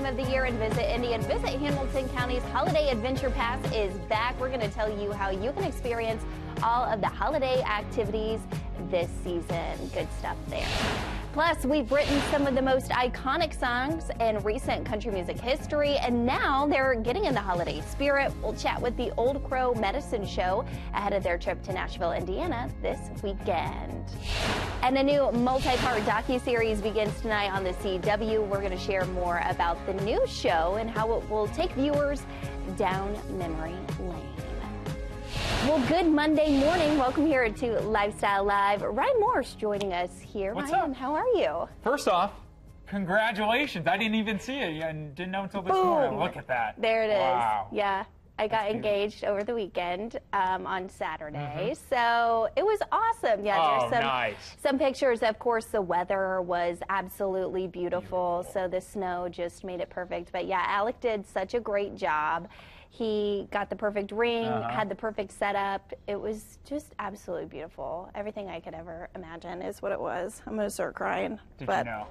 time of the year and visit Indy and Visit Hamilton County's Holiday Adventure Pass is back. We're going to tell you how you can experience all of the holiday activities this season. Good stuff there. Plus, we've written some of the most iconic songs in recent country music history, and now they're getting in the holiday spirit. We'll chat with the Old Crow Medicine Show ahead of their trip to Nashville, Indiana this weekend. And a new multi-part docuseries begins tonight on the CW. We're going to share more about the new show and how it will take viewers down memory lane. Well, good Monday morning. Welcome here to Life.Style.Live. Ryan Morse joining us here. What's Ryan, up? How are you? First off, congratulations. I didn't even see it and didn't know until this morning. Look at that. There it is. Wow. Yeah. I got engaged over the weekend on Saturday, so it was awesome. Yeah, there's some pictures. Of course, the weather was absolutely beautiful, so the snow just made it perfect. But yeah, Alec did such a great job. He got the perfect ring, had the perfect setup. It was just absolutely beautiful. Everything I could ever imagine is what it was. I'm going to start crying. Did you know?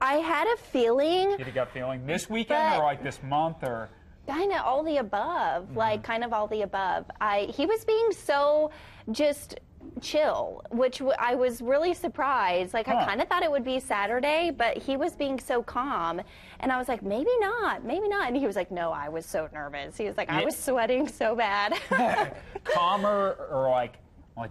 I had a feeling. You had a gut feeling this weekend or like this month or? Kind of all the above, like kind of all the above. He was being so just chill, which I was really surprised. Like I kind of thought it would be Saturday, but he was being so calm, and I was like, maybe not, maybe not. And he was like, no, I was so nervous. He was like, I was sweating so bad. Calmer or like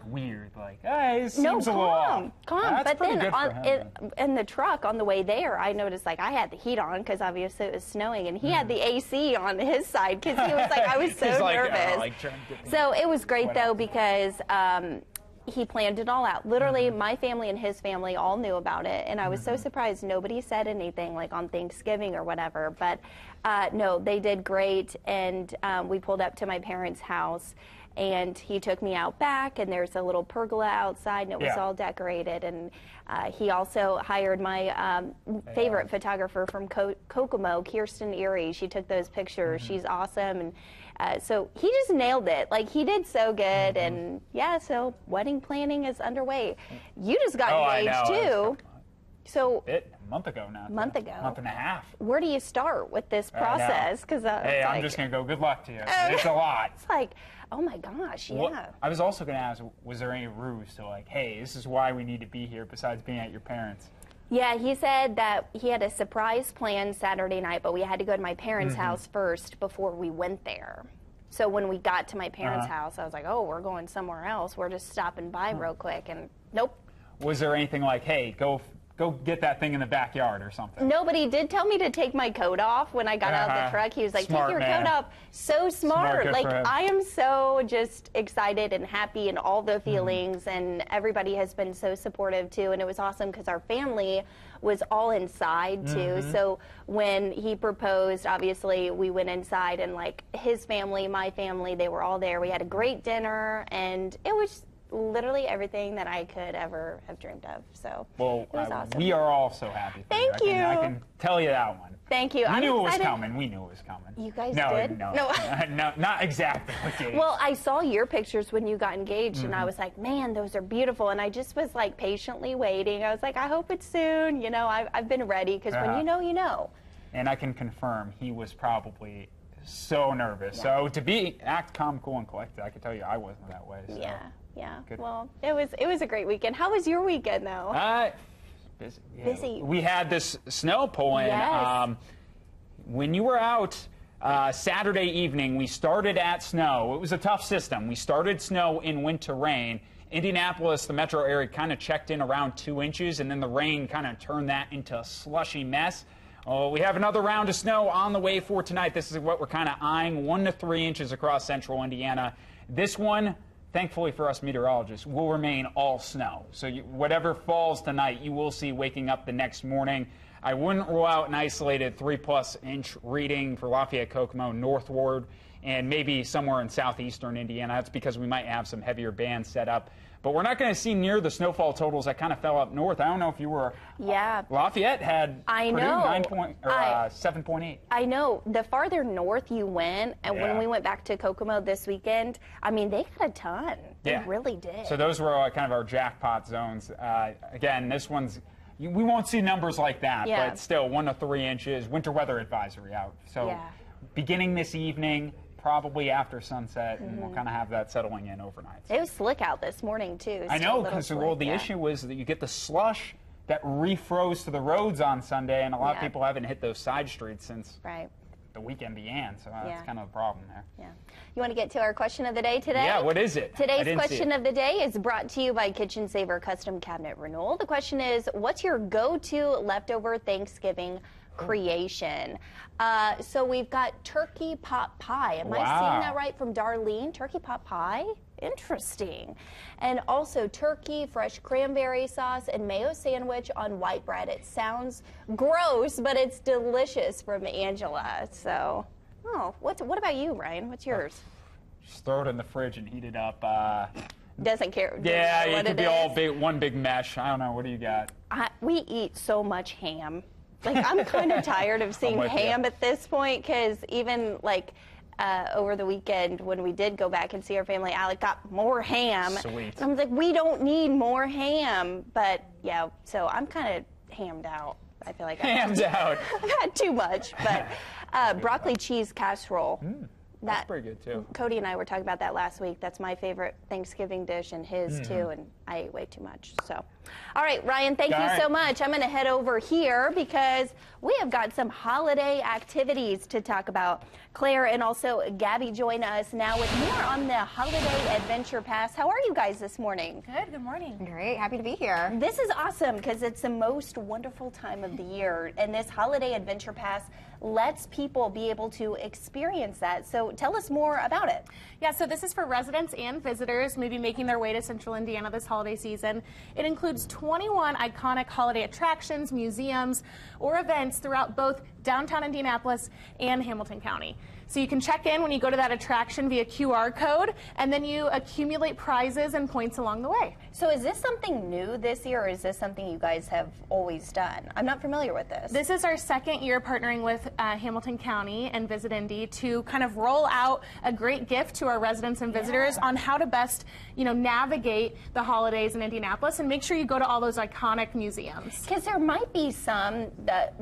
weird, like, hey, it seems a little off. Calm. That's but then good in the truck on the way there, I noticed like I had the heat on because obviously it was snowing, and he had the AC on his side because he was like, I was so nervous. So it was great though because he planned it all out. Literally, my family and his family all knew about it, and I was so surprised nobody said anything like on Thanksgiving or whatever. But no, they did great, and we pulled up to my parents' house. And he took me out back, and there's a little pergola outside, and it was all decorated. And he also hired my favorite photographer from Kokomo, Kirsten Erie. She took those pictures. She's awesome. And so he just nailed it. Like, he did so good. And, yeah, so wedding planning is underway. You just got engaged, too. So a month ago now. Month and a half. Where do you start with this process? Because hey, I'm just gonna go. Good luck to you. It's a lot. It's like, oh my gosh, I was also gonna ask, was there any ruse to like, hey, this is why we need to be here besides being at your parents'? Yeah, he said that he had a surprise planned Saturday night, but we had to go to my parents' house first before we went there. So when we got to my parents' house, I was like, oh, we're going somewhere else. We're just stopping by real quick, and nope. Was there anything like, hey, go get that thing in the backyard or something? Nobody did tell me to take my coat off when I got out of the truck. He was like, take your coat off. So smart. Like, I am so just excited and happy and all the feelings, and everybody has been so supportive too. And it was awesome because our family was all inside too. So when he proposed, obviously we went inside, and like his family, my family, they were all there. We had a great dinner, and it was literally everything that I could ever have dreamed of. So well, it was awesome. We are all so happy for Thank you. I can tell you that one. Thank you. We knew it was coming. We knew it was coming. You guys did? No, not exactly. Well, I saw your pictures when you got engaged, and I was like, man, those are beautiful. And I just was like patiently waiting. I was like, I hope it's soon. You know, I've been ready, because when you know, you know. And I can confirm he was probably so nervous. So to act calm, cool, and collected, I can tell you I wasn't that way. So. Yeah. Good. Well, it was a great weekend. How was your weekend, though? Busy. Yeah. Busy. We had this snow pull in. Yes. When you were out Saturday evening, we started at snow. It was a tough system. We started snow in winter rain. Indianapolis, the metro area, kind of checked in around 2 inches, and then the rain kind of turned that into a slushy mess. We have another round of snow on the way for tonight. This is what we're kind of eyeing, 1 to 3 inches across central Indiana. This one, thankfully for us meteorologists, will remain all snow. So whatever falls tonight, you will see waking up the next morning. I wouldn't rule out an isolated 3+ inch reading for Lafayette, Kokomo, northward, and maybe somewhere in southeastern Indiana. That's because we might have some heavier bands set up. But we're not going to see near the snowfall totals that kind of fell up north. I don't know if you were. Yeah. Lafayette had 7.8. I know. The farther north you went, and when we went back to Kokomo this weekend, I mean, they got a ton. They really did. So those were kind of our jackpot zones. Again, this one's, we won't see numbers like that, but still 1 to 3 inches. Winter weather advisory out. So beginning this evening, probably after sunset, and we'll kind of have that settling in overnight. It was slick out this morning, too. I know, because the issue was that you get the slush that refroze to the roads on Sunday, and a lot of people haven't hit those side streets since the weekend began, so that's kind of the problem there. Yeah. You want to get to our question of the day today? Yeah, what is it? Today's question of the day is brought to you by Kitchen Saver Custom Cabinet Renewal. The question is, what's your go-to leftover Thanksgiving creation? So we've got turkey pot pie. Am I seeing that right from Darlene? Turkey pot pie? Interesting. And also turkey, fresh cranberry sauce, and mayo sandwich on white bread. It sounds gross, but it's delicious from Angela. So, what about you, Ryan? What's yours? Just throw it in the fridge and heat it up. Doesn't care. Yeah, it could be all one big mesh. I don't know. What do you got? We eat so much ham. Like, I'm kind of tired of seeing ham at this point, because even like over the weekend when we did go back and see our family, Alec got more ham. Sweet. And I was like, we don't need more ham. But yeah, so I'm kind of hammed out. I feel like I've had too much. But broccoli cheese casserole. That's pretty good, too. Cody and I were talking about that last week. That's my favorite Thanksgiving dish, and his, too, and I ate way too much. So, all right, Ryan, thank you so much. I'm going to head over here because we have got some holiday activities to talk about. Claire and also Gabby join us now with more on the Holiday Adventure Pass. How are you guys this morning? Good morning. Great, happy to be here. This is awesome because it's the most wonderful time of the year, and this Holiday Adventure Pass lets people be able to experience that. So tell us more about it. Yeah, so this is for residents and visitors maybe making their way to Central Indiana this holiday season. It includes 21 iconic holiday attractions, museums, or events throughout both downtown Indianapolis and Hamilton County. So you can check in when you go to that attraction via QR code, and then you accumulate prizes and points along the way. So is this something new this year, or is this something you guys have always done? I'm not familiar with this. This is our second year partnering with Hamilton County and Visit Indy to kind of roll out a great gift to our residents and visitors on how to best, navigate the holidays in Indianapolis and make sure you go to all those iconic museums. Because there might be some that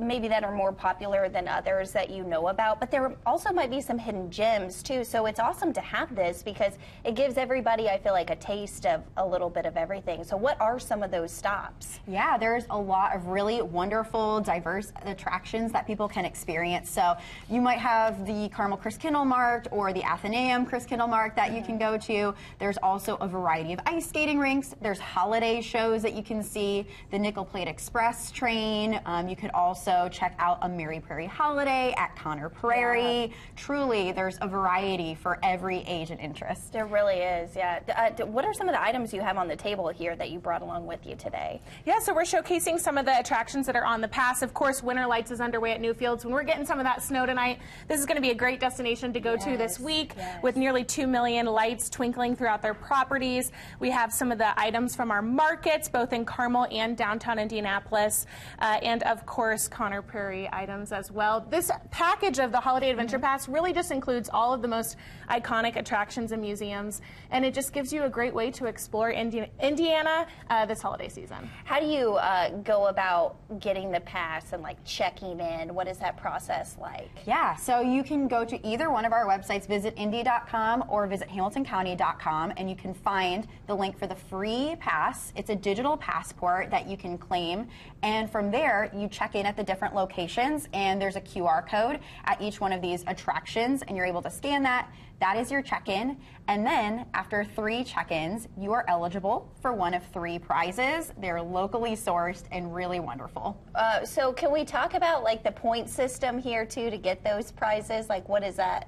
are more popular than others that you know about, but there also might be some hidden gems too. So it's awesome to have this because it gives everybody, I feel like, a taste of a little bit of everything. So what are some of those stops? Yeah, there's a lot of really wonderful, diverse attractions that people can experience. So you might have the Carmel Christkindl Markt or the Athenaeum Christkindl Markt that you can go to. There's also a variety of ice skating rinks. There's holiday shows that you can see, the Nickel Plate Express train. You could also check out a Mary Prairie holiday at Conner Prairie. Truly, there's a variety for every age and interest. There really is, yeah. What are some of the items you have on the table here that you brought along with you today? Yeah, so we're showcasing some of the attractions that are on the pass. Of course, Winter Lights is underway at Newfields. When we're getting some of that snow tonight, this is going to be a great destination to go to this week with nearly 2 million lights twinkling throughout their properties. We have some of the items from our markets, both in Carmel and downtown Indianapolis, and of course, Conner Prairie items as well. This package of the Holiday Adventure Pass really just includes all of the most iconic attractions and museums, and it just gives you a great way to explore Indiana this holiday season. How do you go about getting the pass and like checking in? What is that process like? Yeah, so you can go to either one of our websites, visitindy.com or visithamiltoncounty.com, and you can find the link for the free pass. It's a digital passport that you can claim, and from there you check in at the different locations, and there's a QR code at each one of these attractions, and you're able to scan that. That is your check-in, and then after 3 check-ins, you are eligible for one of 3 prizes. They're locally sourced and really wonderful. So can we talk about like the point system here too to get those prizes? Like, what does that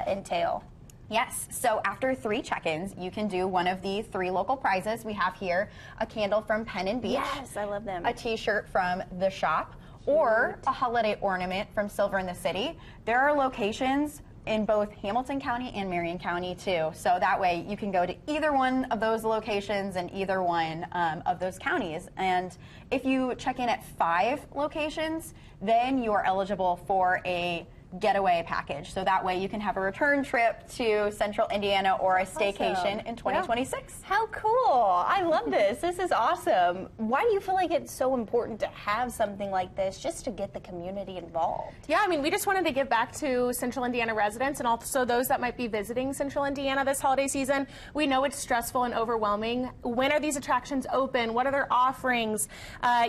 entail? Yes, so after 3 check-ins, you can do one of the 3 local prizes. We have here a candle from Penn and Beach. Yes, I love them. A t-shirt from The Shop, or a holiday ornament from Silver in the City. There are locations in both Hamilton County and Marion County too. So that way you can go to either one of those locations and either one of those counties. And if you check in at 5 locations, then you are eligible for a getaway package. So that way you can have a return trip to Central Indiana or a staycation in 2026. Yeah. How cool. I love this. This is awesome. Why do you feel like it's so important to have something like this just to get the community involved? Yeah, I mean, we just wanted to give back to Central Indiana residents and also those that might be visiting Central Indiana this holiday season. We know it's stressful and overwhelming. When are these attractions open? What are their offerings?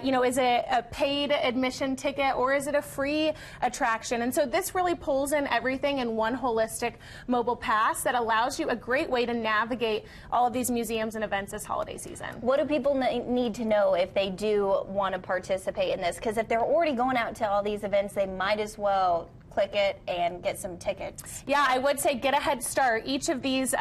You know, is it a paid admission ticket or is it a free attraction? And so this really pulls in everything in one holistic mobile pass that allows you a great way to navigate all of these museums and events this holiday season. What do people need to know if they do want to participate in this? Because if they're already going out to all these events, they might as well click it and get some tickets. Yeah, I would say get a head start. Each of these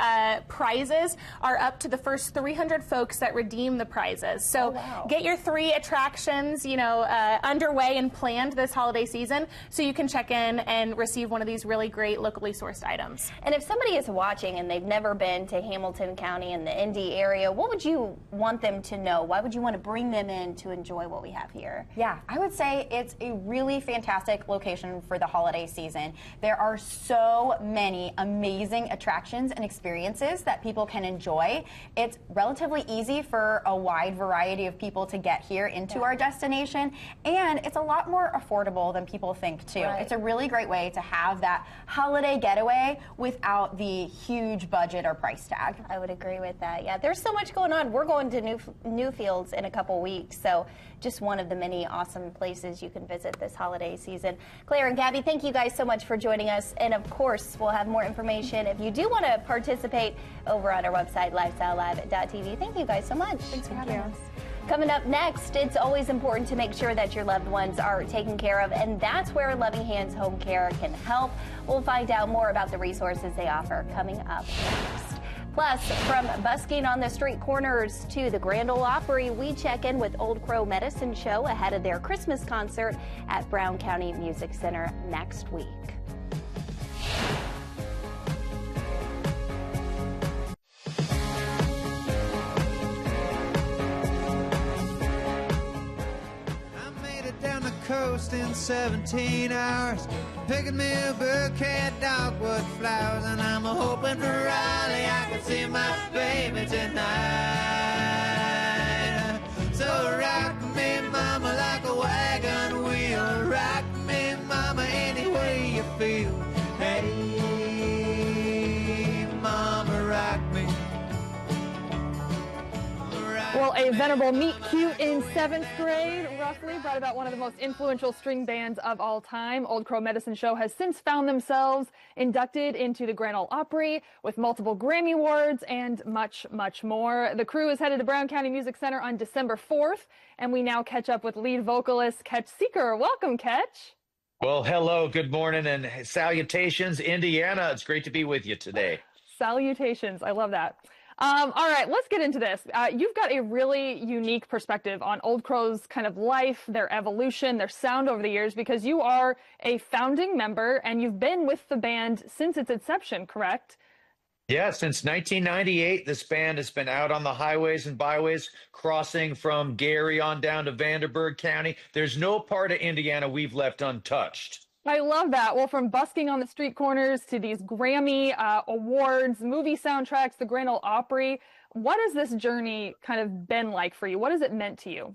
prizes are up to the first 300 folks that redeem the prizes. So get your 3 attractions, you know, underway and planned this holiday season so you can check in and receive one of these really great locally sourced items. And if somebody is watching and they've never been to Hamilton County and the Indy area, what would you want them to know? Why would you want to bring them in to enjoy what we have here? Yeah, I would say it's a really fantastic location for the holiday season. There are so many amazing attractions and experiences that people can enjoy. It's relatively easy for a wide variety of people to get here into our destination, and it's a lot more affordable than people think too. It's a really great way to have that holiday getaway without the huge budget or price tag. I would agree with that. Yeah, there's so much going on. We're going to Newfields in a couple weeks, so just one of the many awesome places you can visit this holiday season. Claire and Gabby, thank you guys so much for joining us. And of course, we'll have more information if you do want to participate over on our website, Life.Style.Live.tv. Thank you guys so much. Thanks for having us. Coming up next, it's always important to make sure that your loved ones are taken care of, and that's where Loving Hands Home Care can help. We'll find out more about the resources they offer coming up next. Plus, from busking on the street corners to the Grand Ole Opry, we check in with Old Crow Medicine Show ahead of their Christmas concert at Brown County Music Center next week. Coast in 17 hours, picking me a bouquet of dogwood flowers, and I'm hoping for Raleigh I can see my baby tonight. So rock me, mama, like a wagon wheel. Rock me, mama, any way you feel. Hey, mama, rock me. Well, a venerable meet cute in 7th grade, roughly, brought about one of the most influential string bands of all time. Old Crow Medicine Show has since found themselves inducted into the Grand Ole Opry with multiple Grammy Awards and much, much more. The crew is headed to Brown County Music Center on December 4th, and we now catch up with lead vocalist Ketch Seeker. Welcome, Ketch. Well, hello, good morning, and salutations, Indiana. It's great to be with you today. Salutations. I love that. All right, let's get into this. You've got a really unique perspective on Old Crow's kind of life, their evolution, their sound over the years, because you are a founding member and you've been with the band since its inception, correct? Yeah, since 1998, this band has been out on the highways and byways, crossing from Gary on down to Vanderburgh County. There's no part of Indiana we've left untouched. I love that. Well, from busking on the street corners to these Grammy awards, movie soundtracks, the Grand Ole Opry, what has this journey kind of been like for you? What has it meant to you?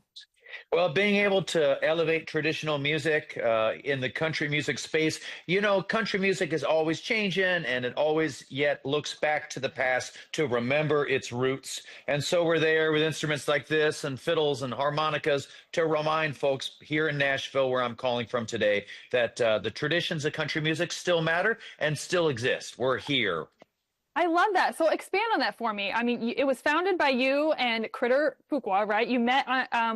Well, being able to elevate traditional music in the country music space, you know, country music is always changing, and it always yet looks back to the past to remember its roots. And so we're there with instruments like this and fiddles and harmonicas to remind folks here in Nashville, where I'm calling from today, that the traditions of country music still matter and still exist. We're here. I love that. So expand on that for me. I mean, it was founded by you and Critter Fuqua, right? You met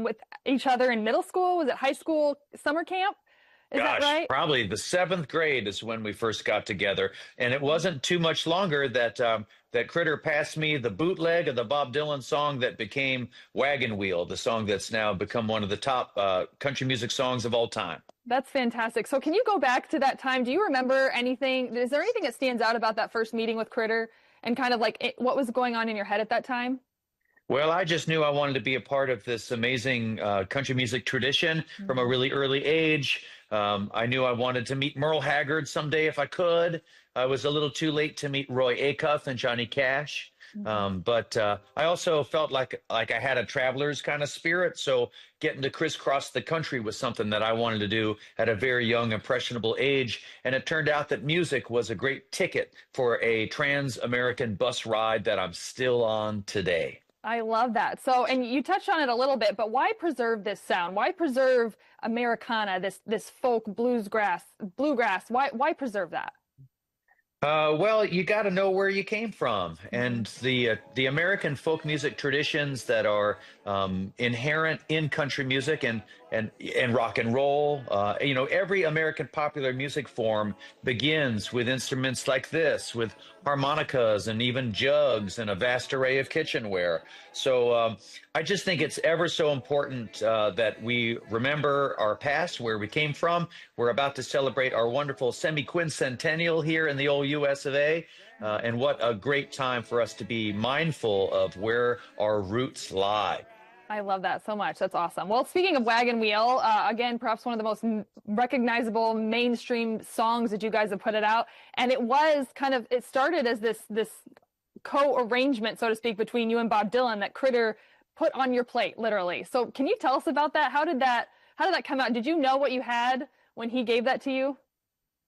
with each other in middle school. Was it high school summer camp? Is that right? Probably the 7th grade is when we first got together. And it wasn't too much longer that that Critter passed me the bootleg of the Bob Dylan song that became Wagon Wheel, the song that's now become one of the top country music songs of all time. That's fantastic. So can you go back to that time? Do you remember anything? Is there anything that stands out about that first meeting with Critter and kind of like what was going on in your head at that time? Well, I just knew I wanted to be a part of this amazing country music tradition from a really early age. I knew I wanted to meet Merle Haggard someday if I could. I was a little too late to meet Roy Acuff and Johnny Cash. But I also felt like I had a traveler's kind of spirit. So getting to crisscross the country was something that I wanted to do at a very young, impressionable age. And it turned out that music was a great ticket for a trans-American bus ride that I'm still on today. I love that. So, and you touched on it a little bit, but why preserve this sound? Why preserve Americana, this folk bluegrass? Why preserve that? Well, you got to know where you came from, and the American folk music traditions that are inherent in country music and rock and roll. You know, every American popular music form begins with instruments like this, with harmonicas and even jugs and a vast array of kitchenware. So I just think it's ever so important that we remember our past, where we came from. We're about to celebrate our wonderful semi-quincentennial here in the old US of A. And what a great time for us to be mindful of where our roots lie. I love that so much. That's awesome. Well, speaking of Wagon Wheel, again, perhaps one of the most recognizable mainstream songs that you guys have put it out. And it started as this co-arrangement, so to speak, between you and Bob Dylan that Critter put on your plate, literally. So can you tell us about that? How did that come out? Did you know what you had when he gave that to you?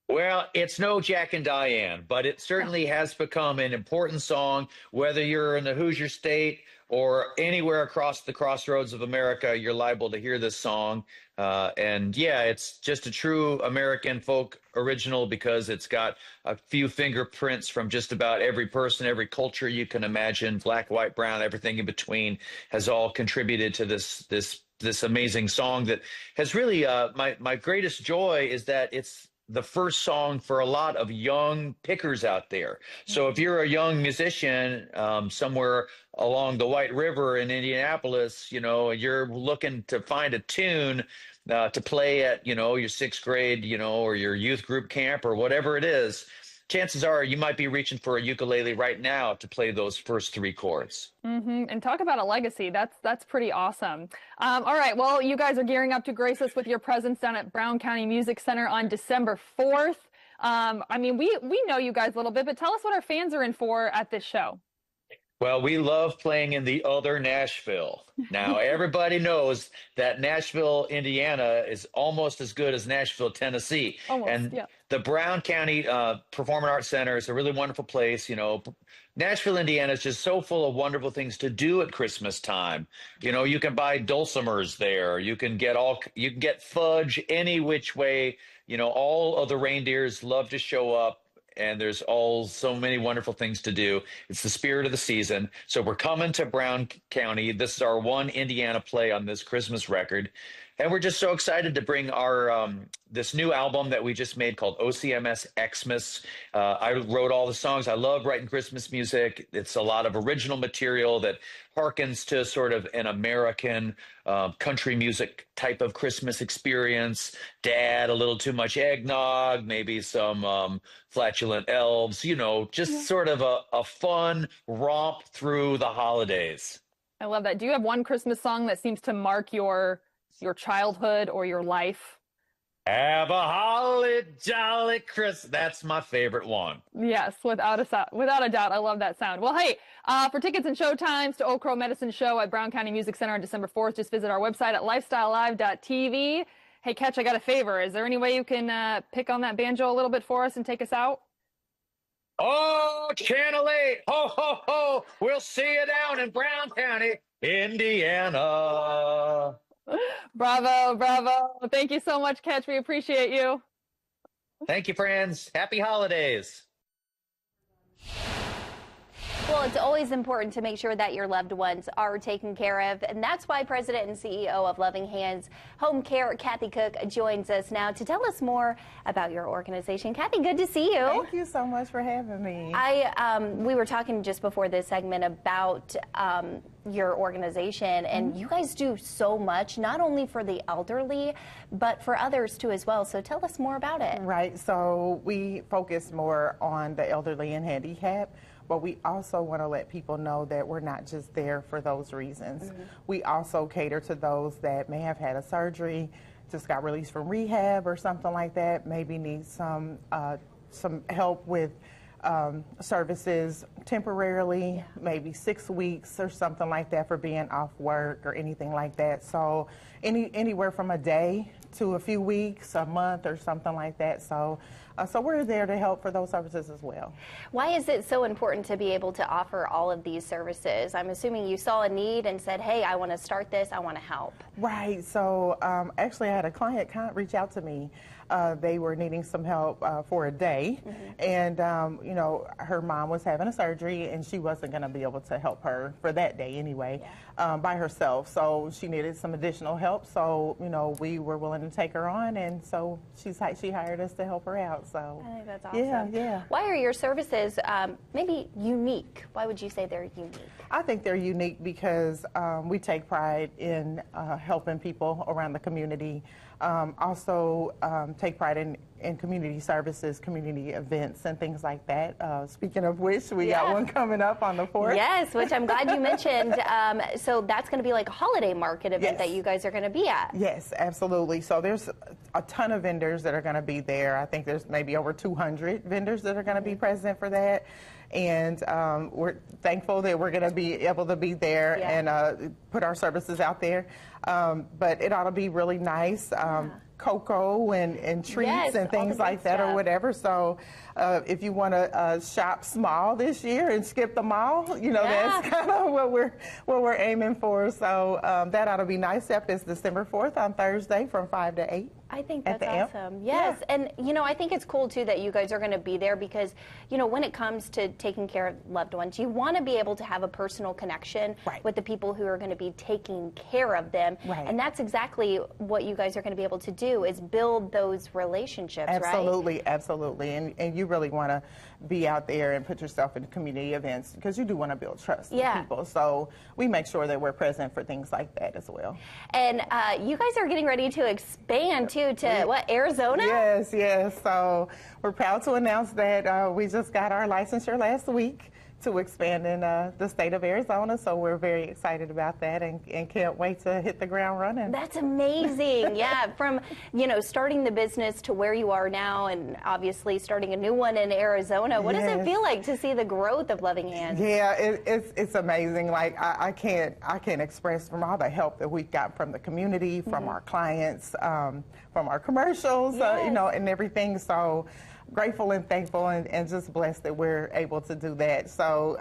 Well, it's no Jack and Diane, but it certainly has become an important song, whether you're in the Hoosier State or anywhere across the crossroads of America, you're liable to hear this song. And yeah, it's just a true American folk original because it's got a few fingerprints from just about every person, every culture you can imagine, black, white, brown, everything in between has all contributed to this amazing song that has really, my greatest joy is that it's the first song for a lot of young pickers out there. So if you're a young musician somewhere along the White River in Indianapolis, you know, you're looking to find a tune to play at, you know, your sixth grade, you know, or your youth group camp or whatever it is, chances are you might be reaching for a ukulele right now to play those first three chords. And talk about a legacy. That's pretty awesome. All right. Well, you guys are gearing up to grace us with your presence down at Brown County Music Center on December 4th. I mean, we know you guys a little bit, but tell us what our fans are in for at this show. Well, we love playing in the other Nashville. Now, everybody knows that Nashville, Indiana is almost as good as Nashville, Tennessee. The Brown County Performing Arts Center is a really wonderful place. You know, Nashville, Indiana is just so full of wonderful things to do at Christmas time. You know, you can buy dulcimers there. You can get fudge any which way. You know, all of the reindeers love to show up. And there's so many wonderful things to do. It's the spirit of the season. So we're coming to Brown County. This is our one Indiana play on this Christmas record. And we're just so excited to bring our this new album that we just made called OCMS Xmas. I wrote all the songs. I love writing Christmas music. It's a lot of original material that harkens to sort of an American country music type of Christmas experience. Dad, a little too much eggnog, maybe some flatulent elves, you know, just sort of a fun romp through the holidays. I love that. Do you have one Christmas song that seems to mark your childhood or your life? Have a holly jolly Christmas. That's my favorite one. Yes, without a doubt. I love that sound. Well, hey, for tickets and show times to Old Crow Medicine Show at Brown County Music Center on December 4th, just visit our website at Life.Style.Live.TV. Hey, Ketch, I got a favor. Is there any way you can pick on that banjo a little bit for us and take us out? Oh, Channel 8, ho, ho, ho. We'll see you down in Brown County, Indiana. Bravo, bravo. Thank you so much, Ketch. We appreciate you. Thank you, friends. Happy holidays. Well, it's always important to make sure that your loved ones are taken care of, and that's why President and CEO of Loving Hands Home Care, Kathy Cook, joins us now to tell us more about your organization. Kathy, good to see you. Thank you so much for having me. We were talking just before this segment about your organization, and you guys do so much, not only for the elderly, but for others too as well. So tell us more about it. Right. So we focus more on the elderly and handicapped, but we also want to let people know that we're not just there for those reasons. We also cater to those that may have had a surgery, just got released from rehab or something like that, maybe need some help with services temporarily, maybe 6 weeks or something like that for being off work or anything like that. So anywhere from a day to a few weeks, a month or something like that. So we're there to help for those services as well. Why is it so important to be able to offer all of these services? I'm assuming you saw a need and said, hey, I want to start this, I want to help. Right. So actually I had a client reach out to me. They were needing some help for a day, and you know, her mom was having a surgery, and she wasn't going to be able to help her for that day anyway, by herself. So she needed some additional help. So you know, we were willing to take her on, and so she hired us to help her out. So I think that's awesome. Yeah. Why are your services maybe unique? Why would you say they're unique? I think they're unique because we take pride in helping people around the community. Also take pride in community services, community events, and things like that. Speaking of which, we got one coming up on the 4th. Yes, which I'm glad you mentioned. So that's going to be like a holiday market event that you guys are going to be at. Yes, absolutely. So there's a ton of vendors that are going to be there. I think there's maybe over 200 vendors that are going to be present for that. And we're thankful that we're going to be able to be there and put our services out there. But it ought to be really nice. Cocoa and treats and things like that or whatever. So if you want to shop small this year and skip the mall, you know, that's kind of what we're aiming for. So that ought to be nice. That is December 4th on Thursday from 5 to 8. I think that's awesome. Yes. And, you know, I think it's cool, too, that you guys are going to be there because, you know, when it comes to taking care of loved ones, you want to be able to have a personal connection with the people who are going to be taking care of them. And that's exactly what you guys are going to be able to do is build those relationships, Absolutely. And you really want to be out there and put yourself in community events because you do want to build trust with people. So we make sure that we're present for things like that as well. And you guys are getting ready to expand, too, to what, Arizona? Yes. So we're proud to announce that we just got our licensure last week to expand in the state of Arizona. So we're very excited about that and can't wait to hit the ground running. That's amazing. From, you know, starting the business to where you are now and obviously starting a new one in Arizona. What does it feel like to see the growth of Loving Hands? Yeah, it's amazing. Like I can't express from all the help that we've got from the community, from our clients, from our commercials, you know, and everything. So grateful and thankful and just blessed that we're able to do that. So,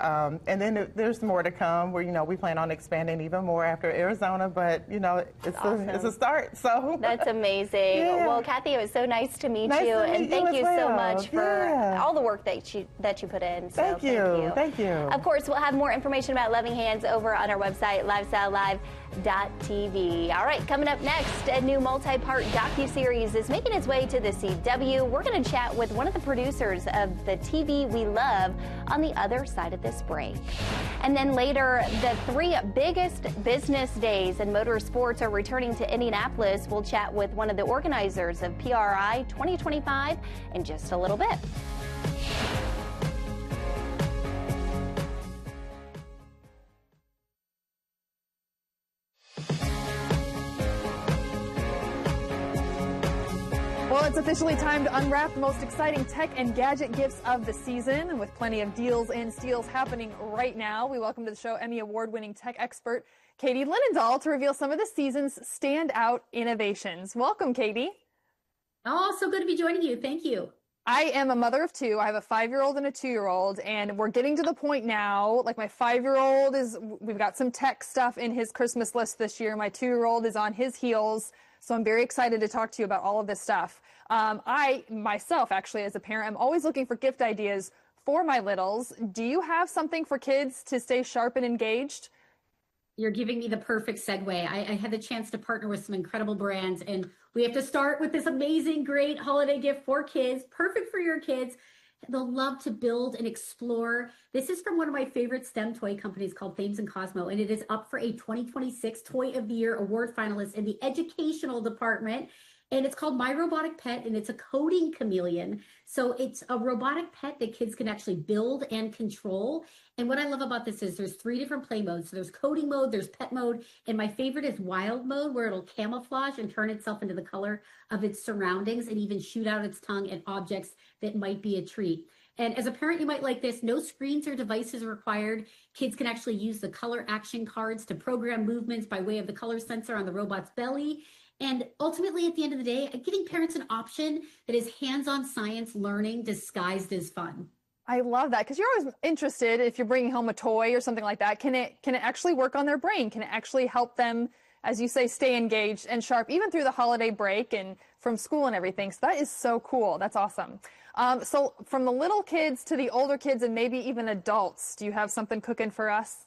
and then there's more to come where, you know, we plan on expanding even more after Arizona, but, you know, it's a start. So that's amazing. Well, Kathy, it was so nice to meet you. And thank you so much for all the work that you put in. So thank you. Thank you. Of course, we'll have more information about Loving Hands over on our website, Life.Style.Live.tv. All right, coming up next, a new multi-part docuseries is making its way to the CW. We're going to chat with one of the producers of the TV we love on the other side of this break. And then later, the 3 biggest business days in motorsports are returning to Indianapolis. We'll chat with one of the organizers of PRI 2025 in just a little bit. Well, it's officially time to unwrap the most exciting tech and gadget gifts of the season. And with plenty of deals and steals happening right now, we welcome to the show Emmy Award-winning tech expert Katie Linendahl to reveal some of the season's standout innovations. Welcome, Katie. Oh, so good to be joining you. Thank you. I am a mother of 2. I have a 5-year-old and a 2-year-old, and we're getting to the point now, like my 5-year-old we've got some tech stuff in his Christmas list this year. My 2-year-old is on his heels. So I'm very excited to talk to you about all of this stuff. I, myself, actually, as a parent, I'm always looking for gift ideas for my littles. Do you have something for kids to stay sharp and engaged? You're giving me the perfect segue. I had the chance to partner with some incredible brands, and we have to start with this amazing, great holiday gift for kids, perfect for your kids. They'll love to build and explore. This is from one of my favorite STEM toy companies called Thames and Cosmo, and it is up for a 2026 Toy of the Year award finalist in the educational department. And it's called My Robotic Pet, and it's a coding chameleon. So it's a robotic pet that kids can actually build and control. And what I love about this is there's 3 different play modes. So there's coding mode, there's pet mode, and my favorite is wild mode, where it'll camouflage and turn itself into the color of its surroundings and even shoot out its tongue at objects that might be a treat. And as a parent, you might like this. No screens or devices required. Kids can actually use the color action cards to program movements by way of the color sensor on the robot's belly. And ultimately, at the end of the day, giving parents an option that is hands-on science learning disguised as fun. I love that, because you're always interested, if you're bringing home a toy or something like that, can it actually work on their brain? Can it actually help them, as you say, stay engaged and sharp, even through the holiday break and from school and everything? So that is so cool. That's awesome. So from the little kids to the older kids and maybe even adults, do you have something cooking for us?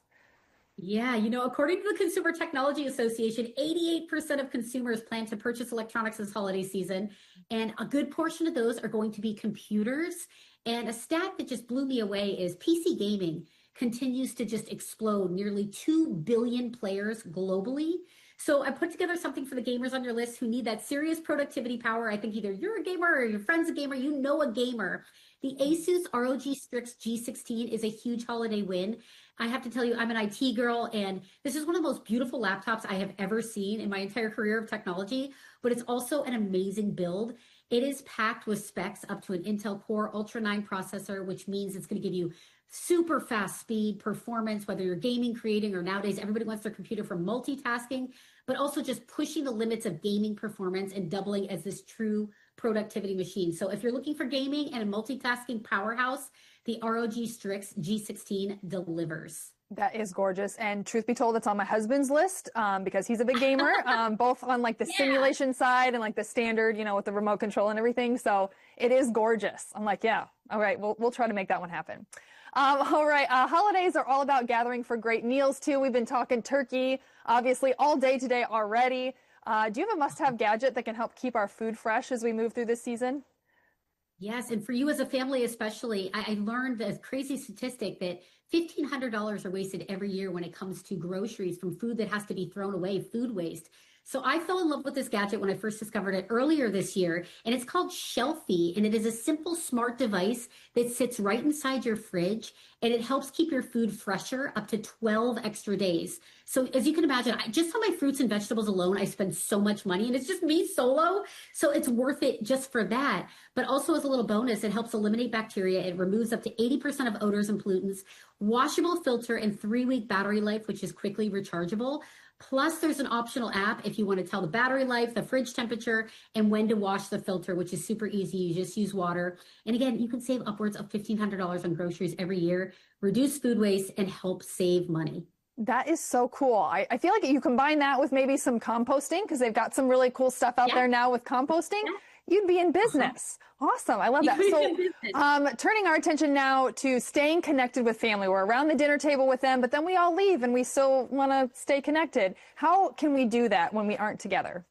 Yeah, according to the Consumer Technology Association, 88% of consumers plan to purchase electronics this holiday season, and a good portion of those are going to be computers. And a stat that just blew me away is PC gaming continues to just explode, nearly 2 billion players globally. So I put together something for the gamers on your list who need that serious productivity power. I think either you're a gamer or your friend's a gamer, a gamer. The Asus ROG Strix G16 is a huge holiday win. I have to tell you, I'm an IT girl, and this is one of the most beautiful laptops I have ever seen in my entire career of technology, but it's also an amazing build. It is packed with specs up to an Intel Core Ultra 9 processor, which means it's going to give you super fast speed performance, whether you're gaming, creating, or nowadays everybody wants their computer for multitasking, but also just pushing the limits of gaming performance and doubling as this true productivity machine. So if you're looking for gaming and a multitasking powerhouse, the ROG Strix G16 delivers. That is gorgeous. And truth be told, it's on my husband's list because he's a big gamer, both on like the simulation side and like the standard, with the remote control and everything. So it is gorgeous. I'm like, yeah, all right, we'll try to make that one happen. All right, holidays are all about gathering for great meals too. We've been talking turkey, obviously, all day today already. Do you have a must-have gadget that can help keep our food fresh as we move through this season? Yes, and for you as a family especially, I learned a crazy statistic that $1,500 are wasted every year when it comes to groceries from food that has to be thrown away, food waste. So I fell in love with this gadget when I first discovered it earlier this year, and it's called Shelfie, and it is a simple smart device that sits right inside your fridge, and it helps keep your food fresher up to 12 extra days. So as you can imagine, just on my fruits and vegetables alone, I spend so much money, and it's just me solo, so it's worth it just for that. But also as a little bonus, it helps eliminate bacteria. It removes up to 80% of odors and pollutants, washable filter, and 3-week battery life, which is quickly rechargeable. Plus, there's an optional app if you want to tell the battery life, the fridge temperature, and when to wash the filter, which is super easy. You just use water. And again, you can save upwards of $1,500 on groceries every year, reduce food waste, and help save money. That is so cool. I feel like you combine that with maybe some composting, because they've got some really cool stuff out there now with composting. You'd be in business. Awesome. I love that. So turning our attention now to staying connected with family. We're around the dinner table with them, but then we all leave and we still want to stay connected. How can we do that when we aren't together?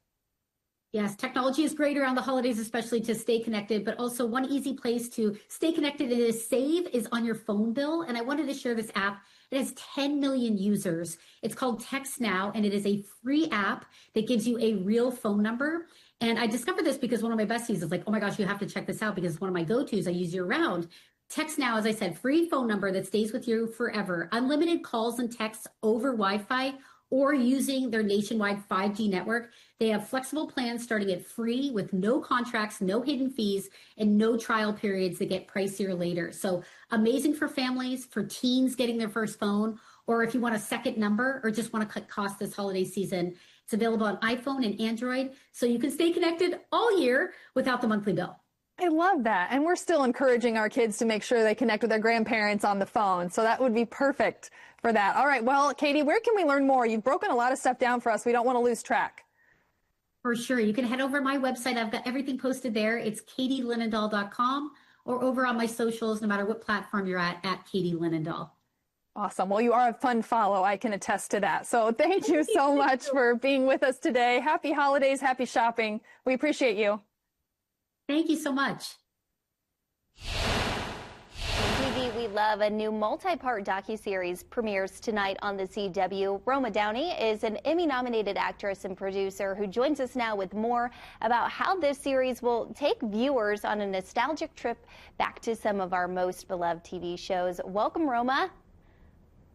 Yes, technology is great around the holidays, especially to stay connected, but also one easy place to stay connected and to save is on your phone bill. And I wanted to share this app. It has 10 million users. It's called Text Now, and it is a free app that gives you a real phone number. And I discovered this because one of my besties is like, oh my gosh, you have to check this out because it's one of my go-tos I use year round. Text Now, as I said, free phone number that stays with you forever. Unlimited calls and texts over Wi-Fi or using their nationwide 5G network. They have flexible plans starting at free with no contracts, no hidden fees, and no trial periods that get pricier later. So amazing for families, for teens getting their first phone, or if you want a second number or just want to cut costs this holiday season. It's available on iPhone and Android, so you can stay connected all year without the monthly bill. I love that. And we're still encouraging our kids to make sure they connect with their grandparents on the phone. So that would be perfect for that. All right. Well, Katie, where can we learn more? You've broken a lot of stuff down for us. We don't want to lose track. For sure. You can head over to my website. I've got everything posted there. It's katielinendahl.com or over on my socials, no matter what platform you're at Katie Linendahl. Awesome. Well, you are a fun follow. I can attest to that. So thank you so much for being with us today. Happy holidays. Happy shopping. We appreciate you. Thank you so much. Dee Dee, We Love, a new multi-part docuseries, premieres tonight on the CW. Roma Downey is an Emmy-nominated actress and producer who joins us now with more about how this series will take viewers on a nostalgic trip back to some of our most beloved TV shows. Welcome, Roma.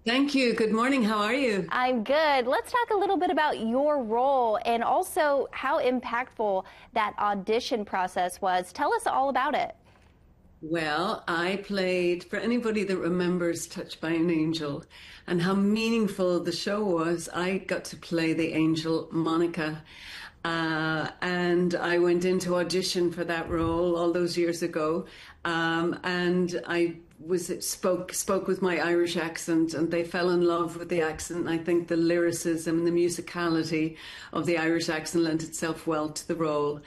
Thank you. Good morning. How are you? I'm good. Let's talk a little bit about your role and also how impactful that audition process was. Tell us all about it. Well, I played, for anybody that remembers Touched by an Angel and how meaningful the show was, I got to play the angel Monica. And I went into audition for that role all those years ago. And I spoke with my Irish accent, and they fell in love with the accent. I think the lyricism, the musicality of the Irish accent lent itself well to the role.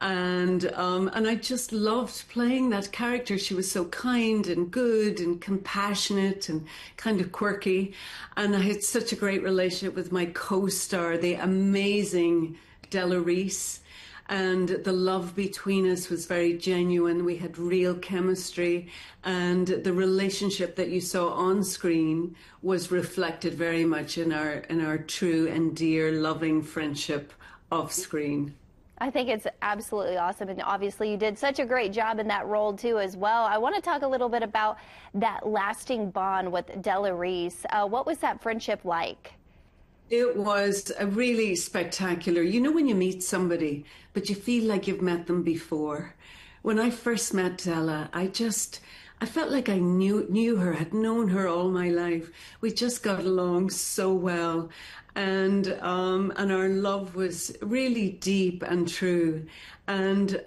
And I just loved playing that character. She was so kind and good and compassionate and kind of quirky. And I had such a great relationship with my co-star, the amazing Della Reese. And the love between us was very genuine. We had real chemistry, and the relationship that you saw on screen was reflected very much in our true and dear, loving friendship off screen. I think it's absolutely awesome, and obviously you did such a great job in that role too as well. I want to talk a little bit about that lasting bond with Della Reese. What was that friendship like? It was a really spectacular. You know when you meet somebody, but you feel like you've met them before. When I first met Della, I felt like I knew her, had known her all my life. We just got along so well. And our love was really deep and true. And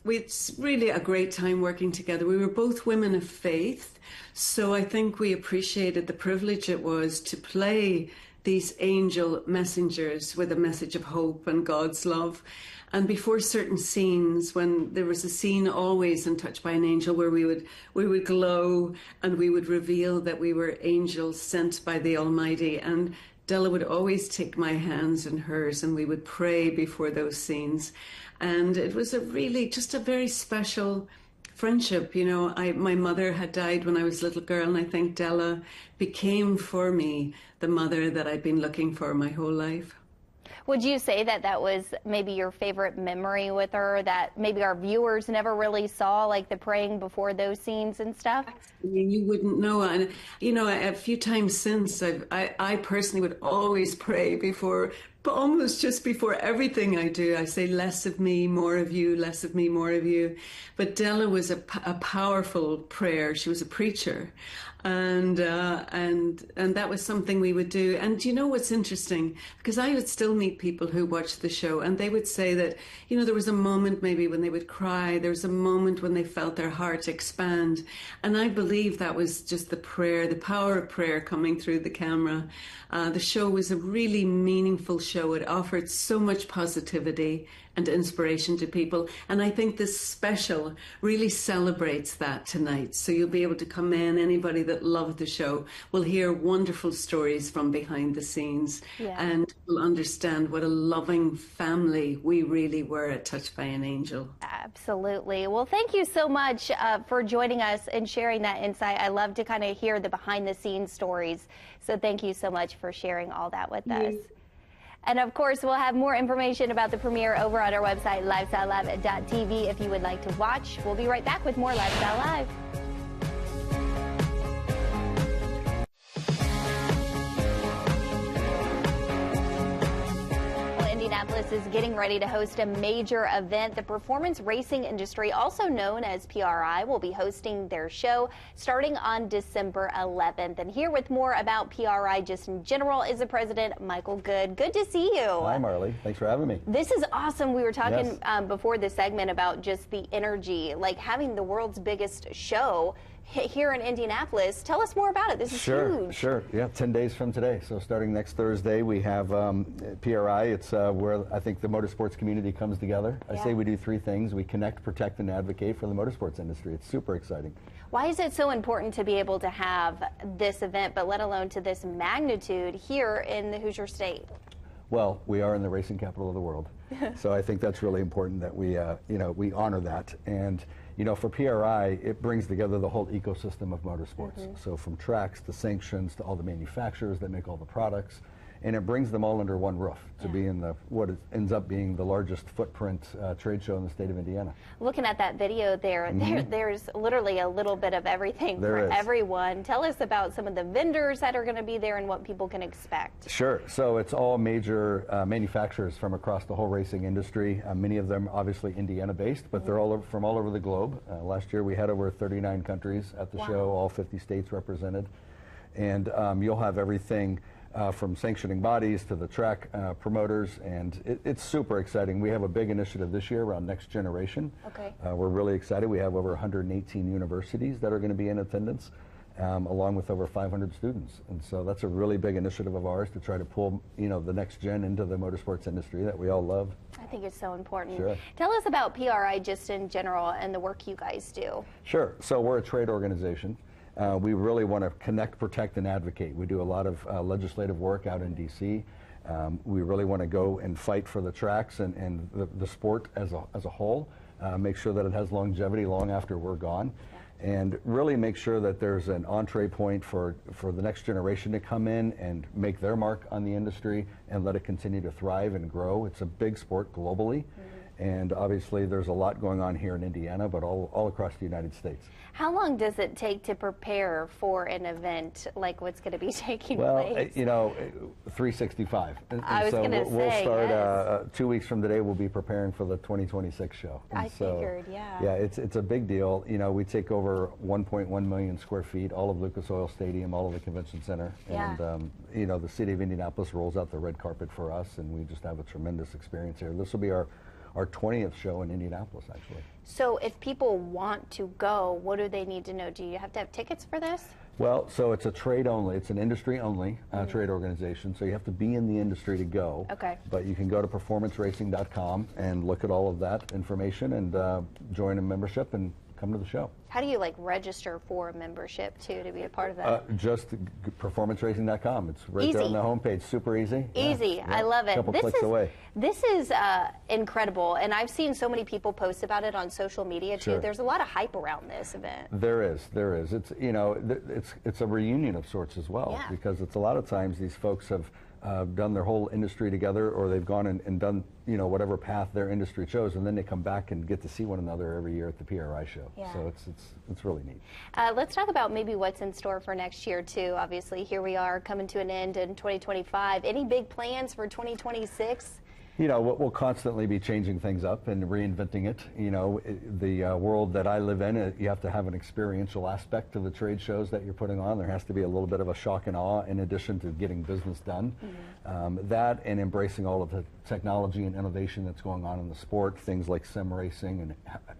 it's really a great time working together. We were both women of faith, so I think we appreciated the privilege it was to play these angel messengers with a message of hope and God's love. And before certain scenes, when there was a scene always in Touched by an Angel where we would glow and we would reveal that we were angels sent by the Almighty. And Della would always take my hands in hers, and we would pray before those scenes. And it was just a very special friendship. You know, my mother had died when I was a little girl, and I think Della became for me the mother that I'd been looking for my whole life. Would you say that that was maybe your favorite memory with her, that maybe our viewers never really saw, like the praying before those scenes and stuff? I mean, you wouldn't know. And, you know, a few times since, I personally would always pray before, but almost just before everything I do. I say, less of me, more of you, less of me, more of you. But Della was a powerful prayer. She was a preacher. And that was something we would do. And you know what's interesting? Because I would still meet people who watched the show, and they would say that, you know, there was a moment maybe when they would cry. There was a moment when they felt their heart expand. And I believe that was just the prayer, the power of prayer coming through the camera. The show was a really meaningful show. It offered so much positivity and inspiration to people. And I think this special really celebrates that tonight. So you'll be able to come in, anybody that loved the show will hear wonderful stories from behind the scenes, and will understand what a loving family we really were at Touched by an Angel. Absolutely. Well, thank you so much for joining us and sharing that insight. I love to kind of hear the behind the scenes stories. So thank you so much for sharing all that with us. And of course, we'll have more information about the premiere over on our website, Life.Style.Live.tv, if you would like to watch. We'll be right back with more Life.Style Live. Indianapolis is getting ready to host a major event. The performance racing industry, also known as PRI, will be hosting their show starting on December 11th. And here with more about PRI just in general is the president, Michael Good. Good to see you. Hi, Marley. Thanks for having me. This is awesome. We were talking before this segment about just the energy, like having the world's biggest show here in Indianapolis. Tell us more about it. This is huge. Sure. Yeah, 10 days from today. So starting next Thursday, we have PRI. It's where I think the motorsports community comes together. I say we do three things. We connect, protect, and advocate for the motorsports industry. It's super exciting. Why is it so important to be able to have this event, but let alone to this magnitude here in the Hoosier State? Well, we are in the racing capital of the world. So I think that's really important that we, we honor that. And you know, for PRI, it brings together the whole ecosystem of motorsports. So from tracks to sanctions to all the manufacturers that make all the products, and it brings them all under one roof to be in the what ends up being the largest footprint trade show in the state of Indiana. Looking at that video there, there's literally a little bit of everything for everyone. Tell us about some of the vendors that are going to be there and what people can expect. Sure. So it's all major manufacturers from across the whole racing industry. Many of them obviously Indiana-based, but they're all from all over the globe. Last year we had over 39 countries at the show, all 50 states represented. And you'll have everything from sanctioning bodies to the track promoters, and it's super exciting. We have a big initiative this year around next generation. We're really excited. We have over 118 universities that are going to be in attendance, along with over 500 students. And so that's a really big initiative of ours to try to pull, you know, the next gen into the motorsports industry that we all love. I think it's so important. Sure. Tell us about PRI just in general and the work you guys do. Sure. So we're a trade organization. We really want to connect, protect, and advocate. We do a lot of legislative work out in D.C. We really want to go and fight for the tracks and the sport as a whole, make sure that it has longevity long after we're gone, and really make sure that there's an entree point for the next generation to come in and make their mark on the industry and let it continue to thrive and grow. It's a big sport globally. And obviously there's a lot going on here in Indiana, but all across the United States. How long does it take to prepare for an event like what's going to be taking place? Well, you know, 365. I was going to say, we'll start 2 weeks from today. We'll be preparing for the 2026 show. And I figured, yeah. Yeah, it's a big deal. You know, we take over 1.1 million square feet, all of Lucas Oil Stadium, all of the convention center. And, you know, the city of Indianapolis rolls out the red carpet for us, and we just have a tremendous experience here. This will be our 20th show in Indianapolis, actually. So if people want to go, what do they need to know? Do you have to have tickets for this? Well, so it's a trade only. It's an industry only trade organization. So you have to be in the industry to go. Okay. But you can go to performanceracing.com and look at all of that information and join a membership and come to the show. How do you register for a membership too to be a part of that? Just performanceracing.com. It's right there on the homepage. Super easy. Easy. Yeah. I love it. Couple clicks away. This is incredible, and I've seen so many people post about it on social media too. Sure. There's a lot of hype around this event. There is. It's, you know, it's a reunion of sorts as well, because it's a lot of times these folks have done their whole industry together, or they've gone and done, you know, whatever path their industry chose, and then they come back and get to see one another every year at the PRI show. So it's really neat. Let's talk about maybe what's in store for next year too. Obviously, here we are coming to an end in 2025. Any big plans for 2026? You know, we'll constantly be changing things up and reinventing it. You know, the world that I live in, you have to have an experiential aspect to the trade shows that you're putting on. There has to be a little bit of a shock and awe in addition to getting business done. That and embracing all of the technology and innovation that's going on in the sport, things like sim racing and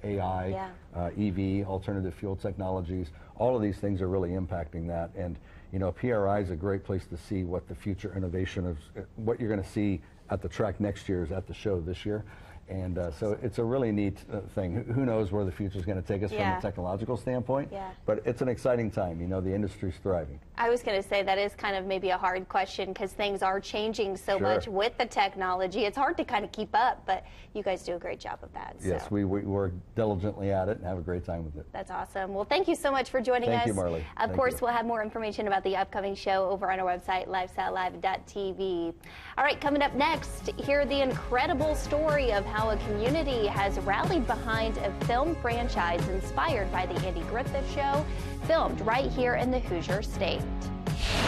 AI, EV, alternative fuel technologies. All of these things are really impacting that. And, you know, PRI is a great place to see what the future innovation is, what you're going to see at the track next year is at the show this year. And so it's a really neat thing. Who knows where the future is going to take us from a technological standpoint, but it's an exciting time. You know, the industry's thriving. I was going to say that is kind of maybe a hard question because things are changing so much with the technology. It's hard to kind of keep up, but you guys do a great job of that. Yes, we work diligently at it and have a great time with it. That's awesome. Well, thank you so much for joining us. Thank you, Marley. Of course, we'll have more information about the upcoming show over on our website, Life.Style.Live.tv. All right, coming up next, hear the incredible story of how a community has rallied behind a film franchise inspired by the Andy Griffith Show, filmed right here in the Hoosier State.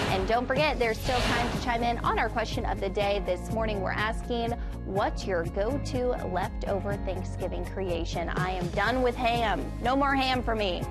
And don't forget, there's still time to chime in on our question of the day. This morning we're asking, what's your go-to leftover Thanksgiving creation? I am done with ham. No more ham for me.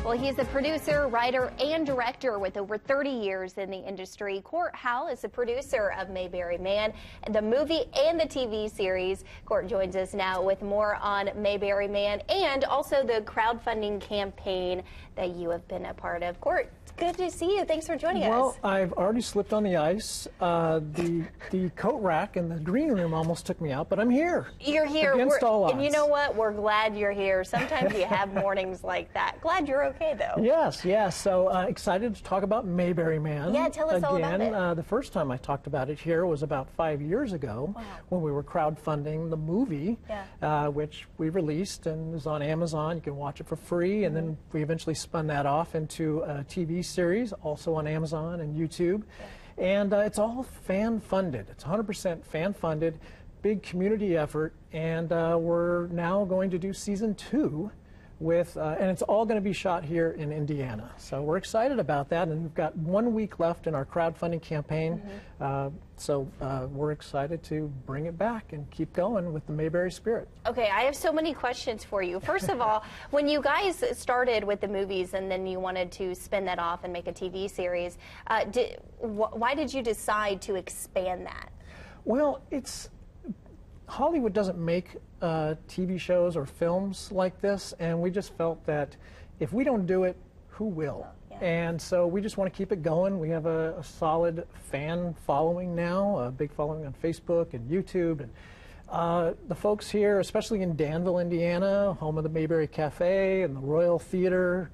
Well, he's a producer, writer, and director with over 30 years in the industry. Court Howell is a producer of Mayberry Man, the movie and the TV series. Court joins us now with more on Mayberry Man and also the crowdfunding campaign that you have been a part of. Court, it's good to see you. Thanks for joining us. Well, I've already slipped on the ice. The coat rack in the green room almost took me out, but I'm here. You're here. Against all odds. And you know what? We're glad you're here. Sometimes you have mornings like that. Glad you're okay. okay, though. Yes, yes. So excited to talk about Mayberry Man. Yeah, tell us all about it. The first time I talked about it here was about 5 years ago when we were crowdfunding the movie, which we released and is on Amazon. You can watch it for free. And then we eventually spun that off into a TV series, also on Amazon and YouTube. And it's all fan-funded. It's 100% fan-funded, big community effort. And we're now going to do season 2. And it's all going to be shot here in Indiana. So we're excited about that, and we've got 1 week left in our crowdfunding campaign. So we're excited to bring it back and keep going with the Mayberry spirit. Okay, I have so many questions for you. First of all, when you guys started with the movies and then you wanted to spin that off and make a TV series, why did you decide to expand that? Well, Hollywood doesn't make TV shows or films like this, and we just felt that if we don't do it, who will? And so we just want to keep it going. We have a solid fan following now, a big following on Facebook and YouTube. And the folks here, especially in Danville, Indiana, home of the Mayberry Cafe and the Royal Theater,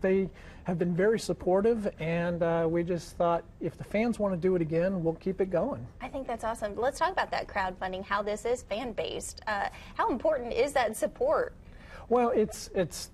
they have been very supportive, and we just thought if the fans want to do it again, we'll keep it going. I think that's awesome. Let's talk about that crowdfunding, how this is fan-based. How important is that support? Well,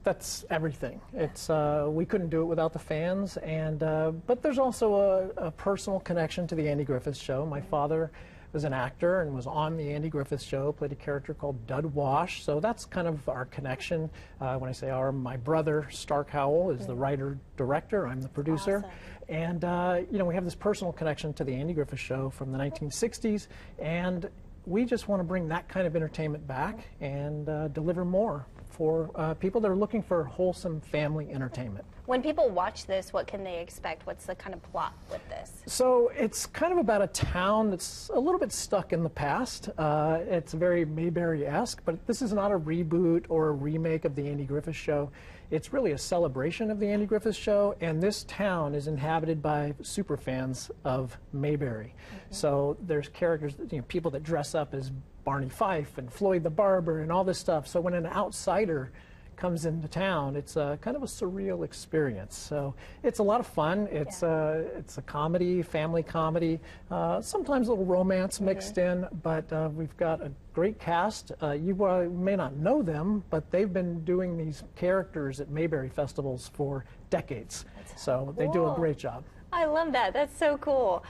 that's everything. We couldn't do it without the fans, but there's also a personal connection to the Andy Griffith Show. My father was an actor and was on the Andy Griffith Show, played a character called Dud Wash, so that's kind of our connection. When I say our, my brother, Stark Howell, is the writer-director, I'm the producer. Awesome. And, we have this personal connection to the Andy Griffith Show from the 1960s, and we just want to bring that kind of entertainment back and deliver more for people that are looking for wholesome family entertainment. When people watch this, what can they expect? What's the kind of plot with this? So it's kind of about a town that's a little bit stuck in the past. It's very Mayberry-esque, but this is not a reboot or a remake of the Andy Griffith Show. It's really a celebration of the Andy Griffith Show, and this town is inhabited by super fans of Mayberry. So there's characters, people that dress up as Barney Fife and Floyd the Barber and all this stuff. So when an outsider comes into town, it's kind of a surreal experience. So it's a lot of fun. It's a comedy, family comedy, sometimes a little romance mixed in, but we've got a great cast. You may not know them, but they've been doing these characters at Mayberry festivals for decades. So they do a great job. I love that. That's so cool.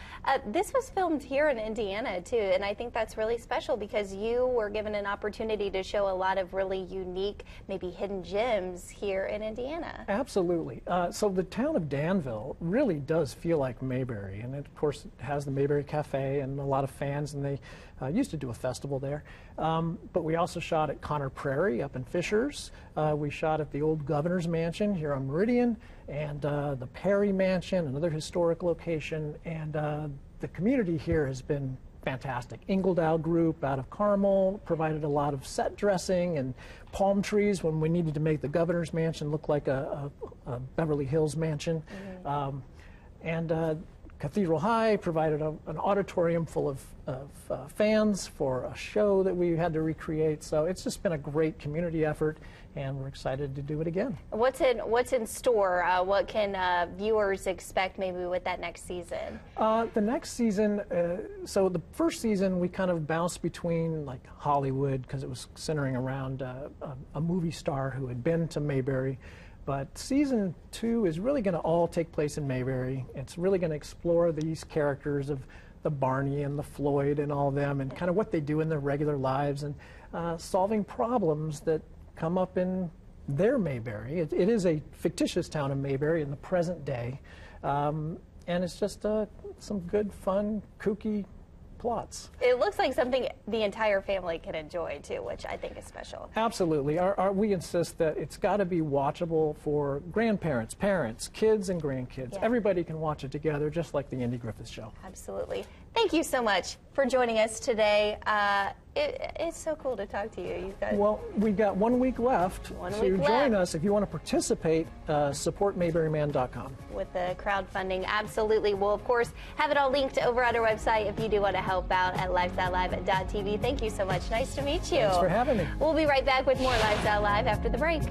This was filmed here in Indiana, too, and I think that's really special because you were given an opportunity to show a lot of really unique, maybe hidden gems here in Indiana. Absolutely. So the town of Danville really does feel like Mayberry, and it, of course, it has the Mayberry Cafe and a lot of fans, and they used to do a festival there. But we also shot at Conner Prairie up in Fishers. We shot at the old Governor's Mansion here on Meridian, and the Perry Mansion, another historic location, and the community here has been fantastic. Ingledow Group out of Carmel provided a lot of set dressing and palm trees when we needed to make the Governor's Mansion look like a Beverly Hills mansion. Cathedral High provided an auditorium full of fans for a show that we had to recreate. So it's just been a great community effort, and we're excited to do it again. What's in store? What can viewers expect maybe with that next season? The next season, so the first season we kind of bounced between like Hollywood because it was centering around a movie star who had been to Mayberry. But season 2 is really going to all take place in Mayberry. It's really going to explore these characters of the Barney and the Floyd and all of them and kind of what they do in their regular lives and solving problems that come up in their Mayberry. It is a fictitious town of Mayberry in the present day. And it's just some good, fun, kooky plots. It looks like something the entire family can enjoy too, which I think is special. Absolutely. We insist that it's got to be watchable for grandparents, parents, kids, and grandkids. Yeah. Everybody can watch it together, just like the Andy Griffith Show. Absolutely. Thank you so much for joining us today. It's so cool to talk to you. Well, we've got 1 week left. Join us. If you want to participate, support Mayberryman.com. With the crowdfunding, absolutely. We'll, of course, have it all linked over at our website if you do want to help out at Life.Live.TV. Thank you so much. Nice to meet you. Thanks for having me. We'll be right back with more Life.Live after the break.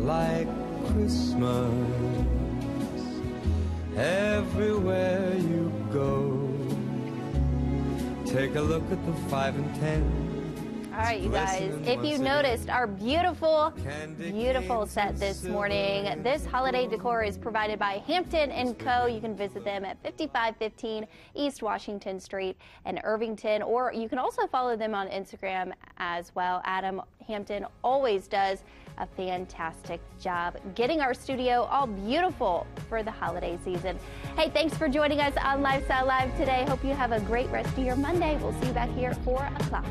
like Christmas everywhere you go. Take a look at the 5 and 10. All right, you guys, if you noticed our beautiful, beautiful set this morning, this holiday decor is provided by Hampton & Co. You can visit them at 5515 East Washington Street in Irvington, or you can also follow them on Instagram as well. Adam Hampton always does a fantastic job getting our studio all beautiful for the holiday season. Hey, thanks for joining us on Life.Style.Live today. Hope you have a great rest of your Monday. We'll see you back here at 4 o'clock.